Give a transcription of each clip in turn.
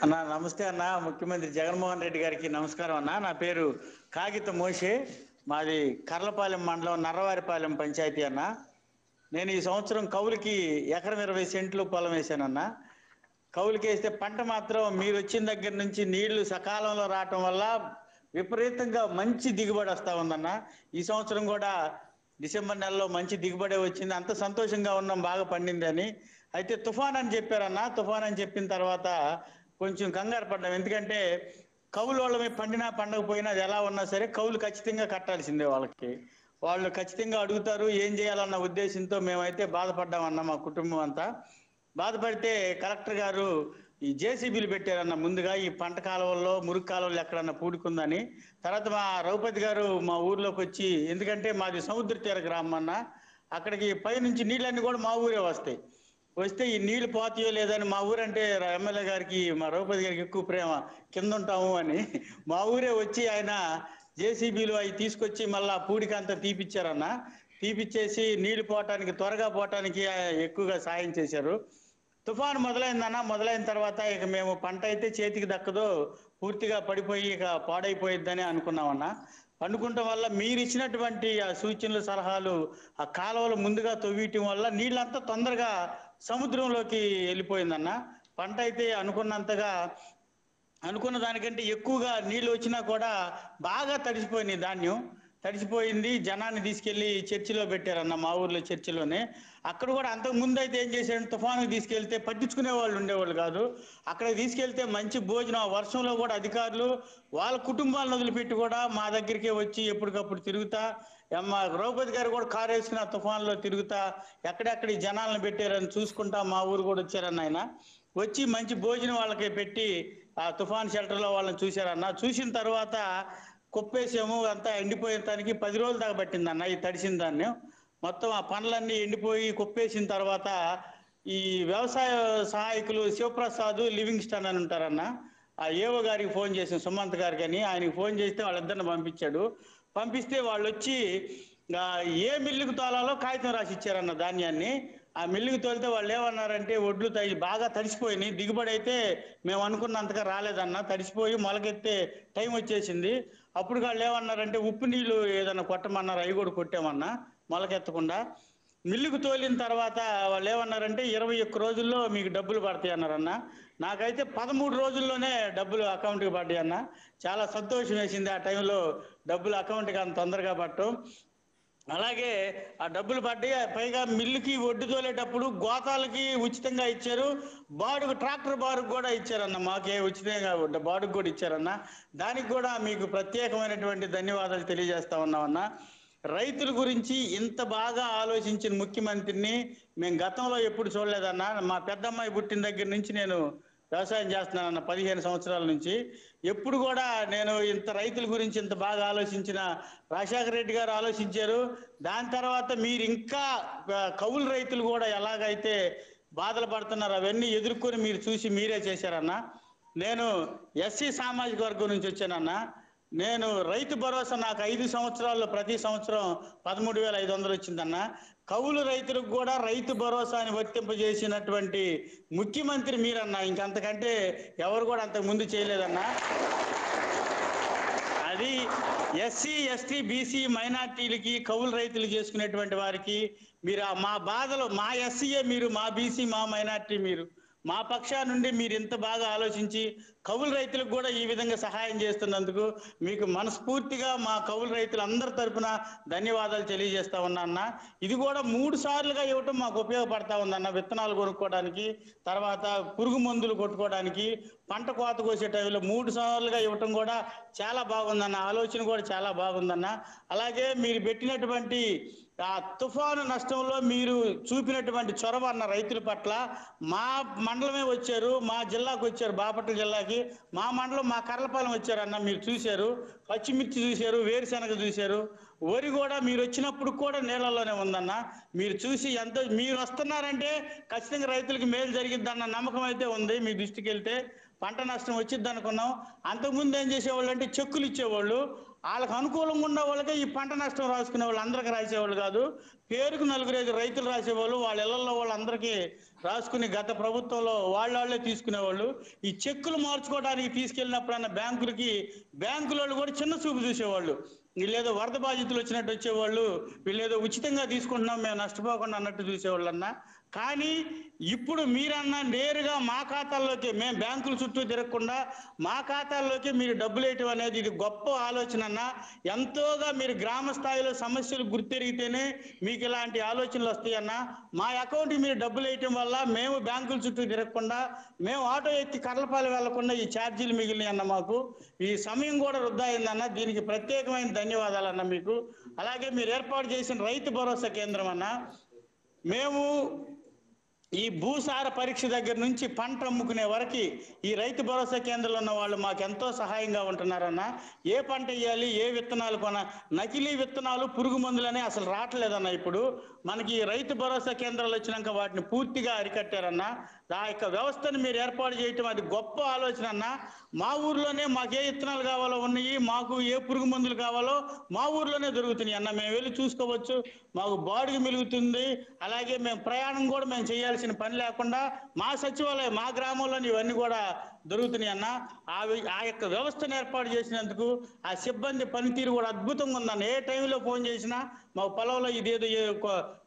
అన్న నమస్తే అన్న. ముఖ్యమంత్రి జగన్మోహన్ రెడ్డి గారికి నమస్కారం అన్న. నా పేరు కాగిత మోషే, మాది కర్లపాలెం మండలం నర్రవారిపాలెం పంచాయతీ అన్న. నేను ఈ సంవత్సరం కౌలుకి ఎకరం 20 సెంట్లు పొలం వేశానన్న. కౌలుకి వేస్తే పంట మాత్రం మీరు వచ్చిన దగ్గర నుంచి నీళ్లు సకాలంలో రావటం వల్ల విపరీతంగా మంచి దిగుబడి వస్తూ ఉందన్న. ఈ సంవత్సరం కూడా డిసెంబర్ నెలలో మంచి దిగుబడి వచ్చింది. అంత సంతోషంగా ఉన్నాం, బాగా పండిందని. అయితే తుఫాన్ అని చెప్పారన్న. తుఫాన్ అని చెప్పిన తర్వాత కొంచెం కంగారు పడ్డాం. ఎందుకంటే కౌలు వాళ్ళమే పండినా పండకపోయినా అది ఎలా ఉన్నా సరే కౌలు ఖచ్చితంగా కట్టాల్సిందే వాళ్ళకి. వాళ్ళు ఖచ్చితంగా అడుగుతారు, ఏం చేయాలన్న ఉద్దేశంతో మేమైతే బాధపడ్డామన్న. మా కుటుంబం అంతా బాధపడితే కలెక్టర్ గారు ఈ జేసీబీలు పెట్టారన్న. ముందుగా ఈ పంట కాలువల్లో, మురుగు కాలువలు ఎక్కడన్నా పూడుకుందని. తర్వాత మా రఘుపతి గారు మా ఊర్లోకి వచ్చి, ఎందుకంటే మాది సముద్ర తీర గ్రామం అన్న, అక్కడికి పైనుంచి నీళ్ళన్నీ కూడా మా ఊరే వస్తాయి. వస్తే ఈ నీళ్లు పోతాయో లేదని, మా ఊరంటే ఎమ్మెల్యే గారికి, మా రఘుపతి గారికి ఎక్కువ ప్రేమ, కింద ఉంటాము అని మా ఊరే వచ్చి ఆయన జేసీబీలు అవి తీసుకొచ్చి మళ్ళా పూడికంతా తీపిచ్చారన్న. తీపిచ్చేసి నీళ్లు పోవటానికి, త్వరగా పోవటానికి ఎక్కువగా సాయం చేశారు. తుఫాను మొదలైందన్న. మొదలైన తర్వాత ఇక మేము పంట అయితే చేతికి దక్కదో, పూర్తిగా పడిపోయి ఇక పాడైపోయిద్దని అనుకున్నామన్న. అనుకుంటాం వల్ల మీరు ఇచ్చినటువంటి ఆ సూచనలు, సలహాలు, ఆ కాలువలు ముందుగా తవ్వియటం వల్ల నీళ్ళంతా తొందరగా సముద్రంలోకి వెళ్ళిపోయిందన్న. పంట అయితే అనుకున్న దానికంటే ఎక్కువగా నీళ్ళు వచ్చినా కూడా బాగా తడిసిపోయినాయి. ధాన్యం తడిసిపోయింది. జనాన్ని తీసుకెళ్లి చర్చిలో పెట్టారన్న, మా ఊర్లో చర్చిలోనే. అక్కడ కూడా అంతకు ముందు అయితే ఏం చేశారంటే తుఫాను తీసుకెళ్తే పట్టించుకునే వాళ్ళు ఉండేవాళ్ళు కాదు. అక్కడికి తీసుకెళ్తే మంచి భోజనం, వర్షంలో కూడా అధికారులు వాళ్ళ కుటుంబాలను వదిలిపెట్టి కూడా మా దగ్గరికే వచ్చి ఎప్పటికప్పుడు తిరుగుతా, మా ద్రౌపది గారు కూడా కారు వేసుకుని ఆ తుఫాన్లో తిరుగుతా ఎక్కడెక్కడ ఈ జనాలను పెట్టారని చూసుకుంటా మా ఊరు కూడా వచ్చారన్న. ఆయన వచ్చి మంచి భోజనం వాళ్ళకి పెట్టి ఆ తుఫాన్ షెల్టర్లో వాళ్ళని చూశారన్న. చూసిన తర్వాత కుప్పేసాము, అంతా ఎండిపోయేటానికి 10 రోజులు దాకా పట్టిందన్న. ఈ తడిసిన దాన్ని మొత్తం ఆ పనులన్నీ ఎండిపోయి కుప్పేసిన తర్వాత ఈ వ్యవసాయ సహాయకులు శివప్రసాద్, లివింగ్స్టన్ అని ఉంటారన్న. ఆ ఏవో గారికి ఫోన్ చేసాం, సుమంత్ గారికి అని. ఆయనకి ఫోన్ చేస్తే వాళ్ళిద్దరిని పంపించాడు. పంపిస్తే వాళ్ళు వచ్చి ఏ మిల్లుకు తోలాలో కాగితం రాసి ఇచ్చారన్న ధాన్యాన్ని. ఆ మిల్లుకు తోలితే వాళ్ళు ఏమన్నారంటే ఒడ్లు బాగా తడిసిపోయినాయి, దిగుబడి అయితే మేము అనుకున్నంతగా రాలేదన్న, తడిసిపోయి మొలకెత్తే టైం వచ్చేసింది. అప్పుడు వాళ్ళు ఏమన్నారంటే ఉప్పు నీళ్లు ఏదైనా కొట్టమన్నారు. అవి కూడా కొట్టామన్నా మొలకెత్తకుండా. మిల్లుకు తోలిన తర్వాత వాళ్ళు ఏమన్నారంటే 21 రోజుల్లో మీకు డబ్బులు పడతాయి అన్నారన్న. నాకైతే 13 రోజుల్లోనే డబ్బులు అకౌంట్కి పడ్డాయి అన్న. చాలా సంతోషం వేసింది ఆ టైంలో డబ్బులు అకౌంట్కి అంత తొందరగా పట్టడం. అలాగే ఆ డబ్బులు పడ్డాయి. పైగా మిల్లుకి ఒడ్డు తోలేటప్పుడు గోతాలకి ఉచితంగా ఇచ్చారు. ట్రాక్టర్ బారుకు కూడా ఇచ్చారన్న. మాకే ఉచితంగా బాడుకు కూడా ఇచ్చారన్న. దానికి కూడా మీకు ప్రత్యేకమైనటువంటి ధన్యవాదాలు తెలియజేస్తా ఉన్నామన్నా. రైతుల గురించి ఇంత బాగా ఆలోచించిన ముఖ్యమంత్రిని మేము గతంలో ఎప్పుడు చూడలేదన్న. మా పెద్దమ్మాయి పుట్టిన దగ్గర నుంచి నేను వ్యవసాయం చేస్తున్నానన్న, 15 సంవత్సరాల నుంచి. ఎప్పుడు కూడా నేను ఇంత రైతుల గురించి ఇంత బాగా ఆలోచించిన రాజశేఖర రెడ్డి గారు ఆలోచించారు. దాని తర్వాత మీరు ఇంకా కౌలు రైతులు కూడా ఎలాగైతే బాధలు పడుతున్నారు అవన్నీ ఎదుర్కొని మీరు చూసి మీరే చేశారన్న. నేను ఎస్సీ సామాజిక వర్గం నుంచి వచ్చానన్న. నేను రైతు భరోసా నాకు 5 సంవత్సరాల్లో ప్రతి సంవత్సరం 13,500 వచ్చిందన్న. కౌలు రైతులకు కూడా రైతు భరోసాని వర్తింపజేసినటువంటి ముఖ్యమంత్రి మీరన్నా. ఇంకంతకంటే ఎవరు కూడా అంతకు ముందు చేయలేదన్నా. అది ఎస్సీ, ఎస్టీ, బీసీ మైనార్టీలకి, కౌలు రైతులు చేసుకునేటువంటి వారికి మీరు మా బాధలు, మా ఎస్సీఏ మీరు, మా బీసీ, మా మైనార్టీ మీరు, మా పక్షా నుండి మీరు ఇంత బాగా ఆలోచించి కౌలు రైతులకు కూడా ఈ విధంగా సహాయం చేస్తున్నందుకు మీకు మనస్ఫూర్తిగా మా కౌలు రైతులందరి తరఫున ధన్యవాదాలు తెలియజేస్తా ఉన్నా అన్న. ఇది కూడా 3 సార్లుగా ఇవ్వటం మాకు ఉపయోగపడతా ఉందన్న. విత్తనాలు కొనుక్కోవడానికి, తర్వాత పురుగు మందులు కొట్టుకోవడానికి, పంట కోత కోసే టైంలో 3 సార్లుగా ఇవ్వటం కూడా చాలా బాగుందన్న. ఆలోచన కూడా చాలా బాగుందన్న. అలాగే మీరు పెట్టినటువంటి ఆ తుఫాను నష్టంలో మీరు చూపినటువంటి చొరవ అన్న రైతుల పట్ల, మా మండలమే వచ్చారు, మా జిల్లాకు వచ్చారు, బాపట్ల జిల్లాకి, మా మండలం మా కర్లపాలెం వచ్చారన్న. మీరు చూశారు, పచ్చిమిర్చి చూశారు, వేరుశెనగ చూశారు, వరి కూడా మీరు వచ్చినప్పుడు కూడా నీళ్ళలోనే ఉందన్న. మీరు చూసి ఎంతో మీరు వస్తున్నారంటే ఖచ్చితంగా రైతులకు మేలు జరిగిద్దన్న నమ్మకం అయితే ఉంది. మీ దృష్టికి వెళ్తే పంట నష్టం వచ్చిద్ది అనుకున్నాం. అంతకుముందు ఏం చేసేవాళ్ళు అంటే చెక్కులు ఇచ్చేవాళ్ళు, వాళ్ళకి అనుకూలంగా ఉన్న వాళ్ళకే ఈ పంట నష్టం రాసుకునే వాళ్ళు, అందరికి రాసేవాళ్ళు కాదు. పేరుకు 4-5 రైతులు రాసేవాళ్ళు, వాళ్ళ ఇళ్లలో వాళ్ళందరికీ రాసుకుని గత ప్రభుత్వంలో వాళ్ళే తీసుకునేవాళ్ళు. ఈ చెక్కులు మార్చుకోవడానికి తీసుకెళ్ళినప్పుడన్నా బ్యాంకులకి, బ్యాంకుల వాళ్ళు కూడా చిన్న చూపు చూసేవాళ్ళు. వీళ్ళేదో వరద బాధితులు వచ్చినట్టు వచ్చేవాళ్ళు, వీళ్ళేదో ఉచితంగా తీసుకుంటున్నాం మేము నష్టపోకుండా అన్నట్టు చూసేవాళ్ళు అన్న. కానీ ఇప్పుడు మీరన్నా నేరుగా మా ఖాతాల్లోకి, మేము బ్యాంకుల చుట్టూ తిరగకుండా మా ఖాతాల్లోకి మీరు డబ్బులు వేయటం అనేది ఇది గొప్ప ఆలోచన అన్న. ఎంతోగా మీరు గ్రామ స్థాయిలో సమస్యలు గుర్తెరిగితేనే మీకు ఇలాంటి ఆలోచనలు వస్తాయన్న. మా అకౌంట్కి మీరు డబ్బులు వేయటం వల్ల మేము బ్యాంకుల చుట్టూ తిరగకుండా, మేము ఆటో ఎక్కి కర్లపాలెం వెళ్లకుండా ఈ ఛార్జీలు మిగిలినాయి అన్న. మాకు ఈ సమయం కూడా వృధా అయిందన్న. దీనికి ప్రత్యేకమైన ధన్యవాదాలన్న మీకు. అలాగే మీరు ఏర్పాటు చేసిన రైతు భరోసా కేంద్రం అన్న, మేము ఈ భూసార పరీక్ష దగ్గర నుంచి పంట అమ్ముకునే వరకు ఈ రైతు భరోసా కేంద్రంలో ఉన్న వాళ్ళు మాకు ఎంతో సహాయంగా ఉంటున్నారన్న. ఏ పంట వేయాలి, ఏ విత్తనాలు నకిలీ విత్తనాలు, పురుగు మందులనే అసలు రావట్లేదన్న. ఇప్పుడు మనకి రైతు భరోసా కేంద్రాలు వచ్చినాక వాటిని పూర్తిగా అరికట్టారన్న. ఆ యొక్క వ్యవస్థను మీరు ఏర్పాటు చేయటం అది గొప్ప ఆలోచన అన్న. మా ఊర్లోనే మాకు ఏ విత్తనాలు కావాలో ఉన్నాయి, మాకు ఏ పురుగు మందులు కావాలో మా ఊర్లోనే దొరుకుతున్నాయి అన్న. మేము వెళ్ళి చూసుకోవచ్చు, మాకు బాడుగు మిలుగుతుంది. అలాగే మేము ప్రయాణం కూడా మేము చేయాల్సిన పని లేకుండా మా సచివాలయం, మా గ్రామంలోని ఇవన్నీ కూడా దొరుకుతున్నాయి అన్న. ఆ యొక్క వ్యవస్థను ఏర్పాటు చేసినందుకు ఆ సిబ్బంది పనితీరు కూడా అద్భుతంగా ఉందన్న. ఏ టైంలో ఫోన్ చేసినా మా పొలంలో ఇదేదో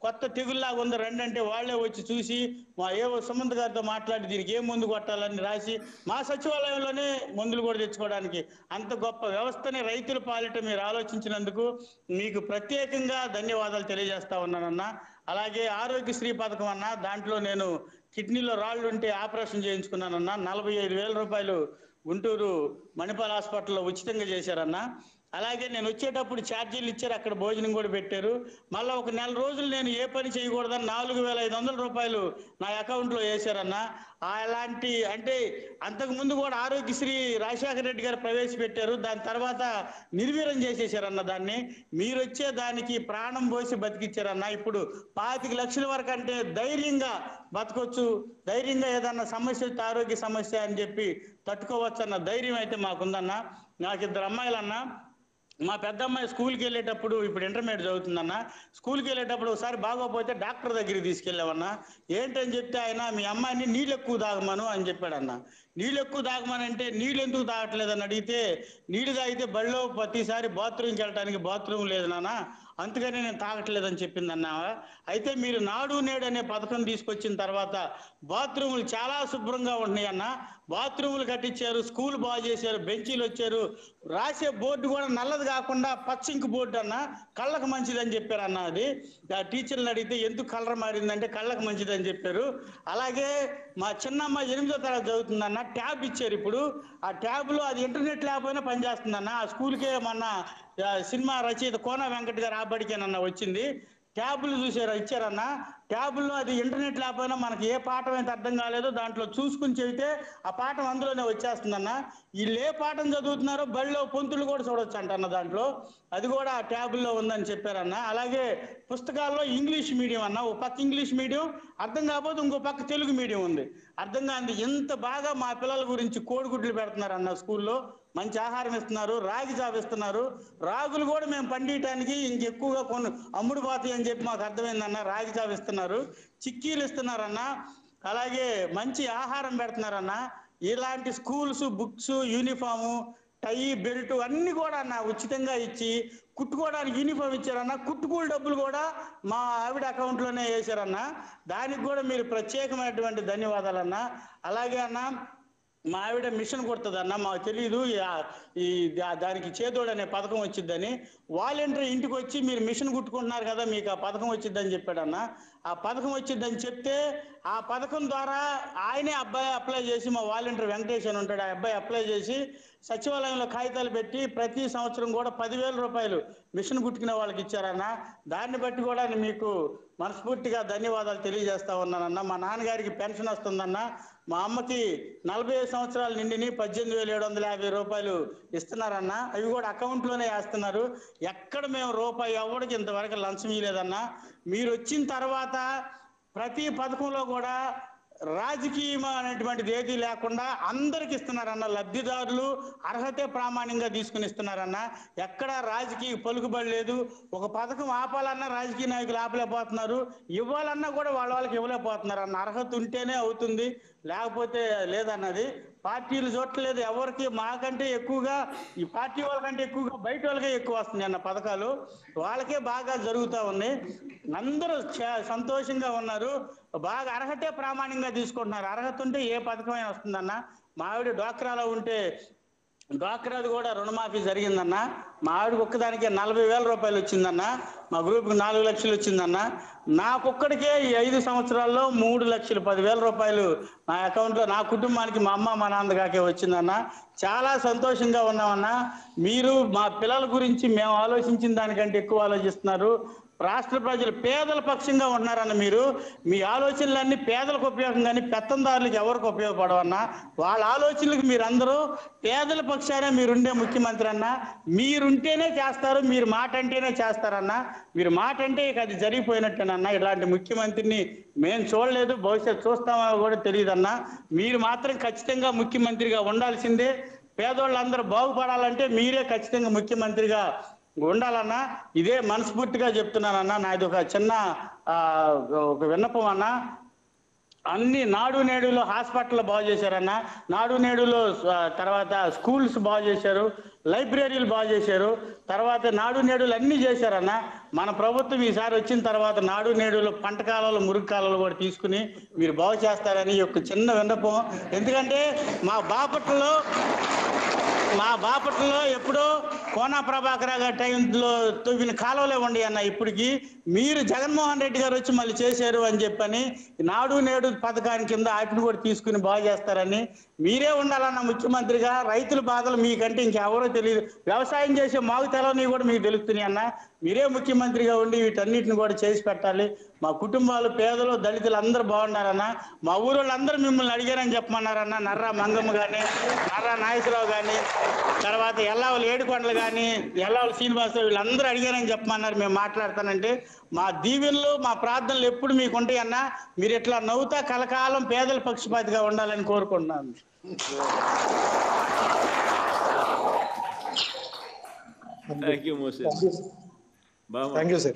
కొత్త తెగుల్లాగా ఉంది రండి అంటే వాళ్ళే వచ్చి చూసి మా సుమంత్ గారితో మాట్లాడి దీనికి ఏ మందు కొట్టాలని రాసి మా సచివాలయంలోనే మందులు కూడా తెచ్చుకోవడానికి అంత గొప్ప వ్యవస్థని రైతుల పాలిట మీరు ఆలోచించినందుకు మీకు ప్రత్యేకంగా ధన్యవాదాలు తెలియజేస్తా ఉన్నానన్న. అలాగే ఆరోగ్యశ్రీ పథకం అన్న, దాంట్లో నేను కిడ్నీలో రాళ్ళు ఉంటే ఆపరేషన్ చేయించుకున్నానన్న. 45,000 రూపాయలు గుంటూరు మణిపాల్ హాస్పిటల్లో ఉచితంగా చేశారన్న. అలాగే నేను వచ్చేటప్పుడు ఛార్జీలు ఇచ్చారు, అక్కడ భోజనం కూడా పెట్టారు. మళ్ళీ ఒక నెల రోజులు నేను ఏ పని చేయకూడదని 4,500 రూపాయలు నా అకౌంట్లో వేశారన్న. అలాంటి అంటే అంతకు ముందు కూడా ఆరోగ్యశ్రీ రాజశేఖర రెడ్డి గారు ప్రవేశపెట్టారు, దాని తర్వాత నిర్వీర్యం చేసేసారన్న దాన్ని. మీరు వచ్చే దానికి ప్రాణం పోసి బతికిచ్చారన్న. ఇప్పుడు 25 లక్షల వరకు అంటే ధైర్యంగా బతకొచ్చు, ధైర్యంగా ఏదన్నా సమస్య వస్తే ఆరోగ్య సమస్య అని చెప్పి తట్టుకోవచ్చు అన్న ధైర్యం అయితే మాకుందన్న. నాకు 2 అమ్మాయిలన్న. మా పెద్ద అమ్మాయి స్కూల్కి వెళ్ళేటప్పుడు, ఇప్పుడు ఇంటర్మీడియట్ చదువుతుందన్న, స్కూల్కి వెళ్ళేటప్పుడు ఒకసారి బాగోపోతే డాక్టర్ దగ్గరికి తీసుకెళ్ళామన్నా. ఏంటని చెప్తే ఆయన మీ అమ్మాయిని నీళ్ళు ఎక్కువ తాగమను అని చెప్పాడన్న. నీళ్ళు ఎక్కువ తాగమనంటే నీళ్ళు ఎందుకు తాగట్లేదని అడిగితే, నీళ్ళు తాగితే బడిలో ప్రతిసారి బాత్రూమ్కి వెళ్ళడానికి బాత్రూమ్ లేదు నాన్న, అందుకని నేను తాగట్లేదని చెప్పిందన్న. అయితే మీరు నాడు నేడు అనే పథకం తీసుకొచ్చిన తర్వాత బాత్రూములు చాలా శుభ్రంగా ఉంటున్నాయి అన్న. బాత్రూములు కట్టించారు, స్కూల్ బాగు చేశారు, బెంచీలు వచ్చారు, రాసే బోర్డు కూడా నల్లది కాకుండా పచ్చింక్ బోర్డు అన్న, కళ్ళకు మంచిదని చెప్పారన్న. అది టీచర్లు అడిగితే ఎందుకు కలర్ మారిందంటే కళ్ళకు మంచిదని చెప్పారు. అలాగే మా చిన్నమ్మ 8వ తరగతి చదువుతుందన్న, ట్యాబ్ ఇచ్చారు ఇప్పుడు. ఆ ట్యాబ్లో అది ఇంటర్నెట్ లేకపోయినా పనిచేస్తుందన్న. ఆ స్కూల్కే మొన్న సినిమా రచయిత కోన వెంకట్ గారు ఆ బడికేనన్న వచ్చింది. ట్యాబులు చూసారా ఇచ్చారన్న. ట్యాబుల్లో అది ఇంటర్నెట్ లేకపోయినా మనకి ఏ పాఠం అయితే అర్థం కాలేదో దాంట్లో చూసుకుని చెబితే ఆ పాఠం అందులోనే వచ్చేస్తుందన్న. వీళ్ళు ఏ పాఠం చదువుతున్నారో బడిలో పొంతులు కూడా చూడొచ్చు అంటన్న దాంట్లో, అది కూడా ఆ ట్యాబుల్లో ఉందని చెప్పారన్న. అలాగే పుస్తకాల్లో ఇంగ్లీష్ మీడియం అన్న, ఒక పక్క ఇంగ్లీష్ మీడియం అర్థం కాకపోతే ఇంకో పక్క తెలుగు మీడియం ఉంది. అర్థం కాదు ఎంత బాగా మా పిల్లల గురించి కోడిగుడ్లు పెడుతున్నారన్న. స్కూల్లో మంచి ఆహారం ఇస్తున్నారు, రాగి జావ ఇస్తున్నారు. రాగులు కూడా మేము పండియటానికి ఇంకెక్కువగా అమ్ముడు పోతాయి అని చెప్పి మాకు అర్థమైందన్న. రాగి జావ ఇస్తున్నారు, చిక్కీలు ఇస్తున్నారన్న. అలాగే మంచి ఆహారం పెడుతున్నారన్న. ఇలాంటి స్కూల్స్, బుక్స్, యూనిఫాము, టై, బెల్ట్ అన్ని కూడా అన్న ఉచితంగా ఇచ్చి, కుట్టుకోవడానికి యూనిఫామ్ ఇచ్చారన్న. కుట్టుకూల డబ్బులు కూడా మా ఆవిడ అకౌంట్లోనే వేశారన్న. దానికి కూడా మీరు ప్రత్యేకమైనటువంటి ధన్యవాదాలన్న. అలాగే అన్న మా ఆవిడ మిషన్ కుడుతుందన్న, మాకు తెలియదు దానికి చేదోడు అనే పథకం వచ్చిద్దని. వాలంటీర్ ఇంటికి వచ్చి మీరు మిషన్ కుట్టుకుంటున్నారు కదా, మీకు ఆ పథకం వచ్చిద్దని చెప్పాడన్న. ఆ పథకం వచ్చిద్దని చెప్తే ఆ పథకం ద్వారా ఆయనే అబ్బాయి అప్లై చేసి, మా వాలంటీర్ వెంకటేష్ అని ఉంటాడు, ఆ అబ్బాయి అప్లై చేసి సచివాలయంలో కాగితాలు పెట్టి ప్రతి సంవత్సరం కూడా 10,000 రూపాయలు మిషన్ కుట్టుకునే వాళ్ళకి ఇచ్చారన్న. దాన్ని బట్టి కూడా మీకు మనస్ఫూర్తిగా ధన్యవాదాలు తెలియజేస్తా ఉన్నానన్న. మా నాన్నగారికి పెన్షన్ వస్తుందన్న, మా అమ్మకి 45 సంవత్సరాలు నిండిని 18,750 రూపాయలు ఇస్తున్నారన్న. అవి కూడా అకౌంట్లోనే వేస్తున్నారు. ఎక్కడ మేము రూపాయి ఎవరికి ఇంతవరకు లంచం ఇవ్వలేదన్నా. మీరు వచ్చిన తర్వాత ప్రతి పథకంలో కూడా రాజకీయం అనేటువంటిది ఏది లేకుండా అందరికి ఇస్తున్నారన్న. లబ్ధిదారులు అర్హతే ప్రామాణికంగా తీసుకుని ఇస్తున్నారన్న. ఎక్కడ రాజకీయ పలుకుబడి లేదు. ఒక పథకం ఆపాలన్నా రాజకీయ నాయకులు ఆపలేకపోతున్నారు, ఇవ్వాలన్నా కూడా వాళ్ళకి ఇవ్వలేకపోతున్నారు అన్న. అర్హత ఉంటేనే అవుతుంది, లేకపోతే లేదన్నది. పార్టీలు చూడట్లేదు ఎవరికి. మాకంటే ఎక్కువగా ఈ పార్టీ వాళ్ళకంటే ఎక్కువగా బయట వాళ్ళకే ఎక్కువ వస్తుంది అన్న పథకాలు. వాళ్ళకే బాగా జరుగుతూ ఉంది. అందరూ సంతోషంగా ఉన్నారు. బాగా అర్హతే ప్రామాణికంగా తీసుకుంటున్నారు. అర్హత ఉంటే ఏ పథకమైనా వస్తుందన్న. మా ఆవిడ డ్వాక్రాలో ఉంటే డ్వాక్రాది కూడా రుణమాఫీ జరిగిందన్న. మా ఆవిడకి ఒక్కదానికే 40,000 రూపాయలు వచ్చిందన్న. మా గ్రూప్కి 4 లక్షలు వచ్చిందన్న. నాకొక్కడికే ఈ 5 సంవత్సరాల్లో 3,10,000 రూపాయలు నా అకౌంట్లో, నా కుటుంబానికి, మా అమ్మ మా నాన్నగాకే వచ్చిందన్న. చాలా సంతోషంగా ఉన్నామన్నా. మీరు మా పిల్లల గురించి మేము ఆలోచించిన దానికంటే ఎక్కువ ఆలోచిస్తున్నారు. రాష్ట్ర ప్రజలు పేదల పక్షంగా ఉన్నారన్న. మీరు మీ ఆలోచనలన్నీ పేదలకు ఉపయోగం కానీ పెత్తందారులకు ఎవరికి ఉపయోగపడవన్నా. వాళ్ళ ఆలోచనలకు మీరందరూ పేదల పక్షానే మీరుండే ముఖ్యమంత్రి అన్న. మీరుంటేనే చేస్తారు, మీరు మాట అంటేనే చేస్తారన్న. మీరు మాట అంటే ఇక అది జరిగిపోయినట్టేనన్నా. ఇలాంటి ముఖ్యమంత్రిని మేము చూడలేదు, భవిష్యత్తు చూస్తామో కూడా తెలియదన్నా. మీరు మాత్రం ఖచ్చితంగా ముఖ్యమంత్రిగా ఉండాల్సిందే. పేదోళ్ళందరూ బాగుపడాలంటే మీరే ఖచ్చితంగా ముఖ్యమంత్రిగా ఉండాలన్నా. ఇదే మనస్ఫూర్తిగా చెప్తున్నానన్నా. నాది ఒక చిన్న ఒక విన్నపం అన్న. అన్ని నాడు నేడులో హాస్పిటల్ బాగు చేశారన్న. నాడు నేడులో తర్వాత స్కూల్స్ బాగు చేశారు, లైబ్రరీలు బాగు చేశారు, తర్వాత నాడు నేడులు అన్నీ చేశారన్న. మన ప్రభుత్వం ఈసారి వచ్చిన తర్వాత నాడు నేడులో పంట కాలాలు, మురుగు కాలాలు కూడా తీసుకుని మీరు బాగు చేస్తారని ఒక చిన్న విన్నపం. ఎందుకంటే మా బాపట్లలో ఎప్పుడో కోనా ప్రభాకర్ గారి టైంలో తవ్విన కాలువలే ఉండి అన్న. ఇప్పటికి మీరు జగన్మోహన్ రెడ్డి గారు వచ్చి మళ్ళీ చేశారు అని చెప్పని నాడు నేడు పథకాన్ని కింద వాటిని కూడా తీసుకుని బాగు చేస్తారని. మీరే ఉండాలన్న ముఖ్యమంత్రిగా. రైతుల బాధలు మీకంటే ఇంకెవరో తెలియదు. వ్యవసాయం చేసే మాకు తెలవని కూడా మీకు తెలుస్తున్నాయి అన్న. మీరే ముఖ్యమంత్రిగా ఉండి వీటన్నిటిని కూడా చేసి పెట్టాలి. మా కుటుంబాలు, పేదలు, దళితులు అందరూ బాగున్నారన్న. మా ఊరోళ్ళందరూ మిమ్మల్ని అడిగారని చెప్పమన్నారన్న. నర్రా మంగమ్మ కానీ, నర్రా నాగేశ్వరరావు కానీ, తర్వాత ఎల్లావులు ఏడుకొండలు కానీ, ఎల్లావులు శ్రీనివాసరావు, వీళ్ళందరూ అడిగారని చెప్పమన్నారు. మేము మాట్లాడతానంటే మా దీవెనలు, మా ప్రార్థనలు ఎప్పుడు మీకు ఉంటాయి అన్న. మీరు ఇట్లా నవ్వుతా కలకాలం పేదల పక్షపాతిగా ఉండాలని కోరుకుంటున్నాను. Thank you, Moses. Thank you, sir.